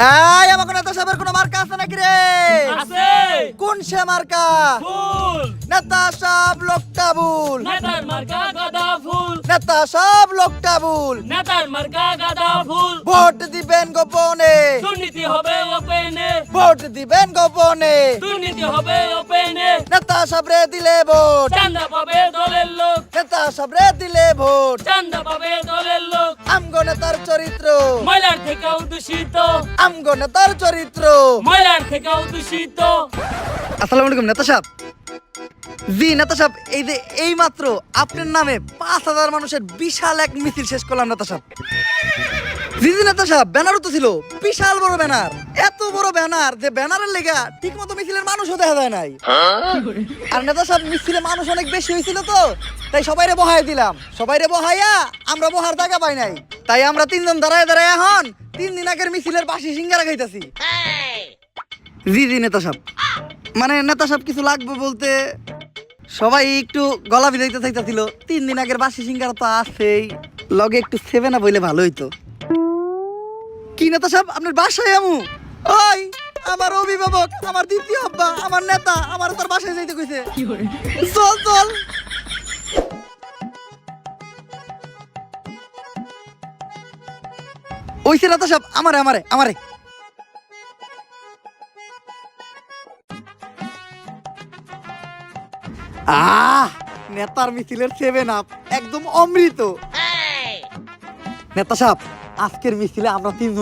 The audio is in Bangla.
এই আমাকে নেতা সাহেবের কোনো মার্কা আছে নাকি রে? আছে। কোন সে মার্কা? ফুল। নেতা সাহেব লোকটা ভুল। নেতার মার্কা গাঁদা ফুল। নেতা সাহেব লোকটা ভুল। নেতার মার্কা গাঁদা ফুল। ভোট দিবেন গোপনে। দুর্নীতি হবে ওপেনে। ভোট দিবেন গোপনে। দুর্নীতি হবে ওপেনে। নেতা সাহেবরে দিলে ভোট। চান্দা পাবে দলের লোক। নেতা সাহেবরে দিলে ভোট। চান্দা পাবে দলের লোক। আমগো নেতার চরিত্র। ময়লার থেকেও দূষিত। আমগো নেতার চরিত্র। ময়লার থেকেও দূষিত। আসসালামু আলাইকুম নেতা সাহেব। জি নেতা সাহেব, এই যে এই মাত্র আপনার নামে 5,000 মানুষের বিশাল এক মিছিল শেষ করলাম নেতা সাহেব। জি জি নেতা সাহেব, ব্যানারও তো ছিল, বিশাল বড় ব্যানার। এত বড় ব্যানার যে ব্যানারের লেগা ঠিক মতো মিছিলের মানুষও দেখা যায় নাই। আর নেতা সাহেব, মিছিলে মানুষ অনেক বেশি হয়েছিল তো, তাই সবাইরে বহাই দিলাম। সবাইরে বহাইয়া আমরা বহার জায়গা পাই নাই, তাই আমরা 3 জন দাঁড়ায় দাঁড়ায় এখন 3 দিন আগের মিছিলের বাসি সিঙ্গারা খাইতাছি। জি জি নেতা সাহেব, মানে নেতা সাহেব কিছু লাগবে বলতে সবাই একটু গলা ভিজাইতে চাইতেছিল। 3 দিন আগের বাসি সিঙ্গারা তো আছেই, লগে একটু 7 আপ হইলে ভালো হইতো। কি নেতা সাহেব, আপনার বাসায় আমু? ওই আমার অভিভাবক, আমার দ্বিতীয় আব্বা, আমার নেতা আমার তোর বাসায় যাইতে কইছে। চল চল। ওইছে নেতা সাহেব, আমারে আমারে আমারে নেতার মিছিলের 7 আপ একদম অমৃত। নেতা সাহেব, আজকের মিছিলে আমরা 3 জন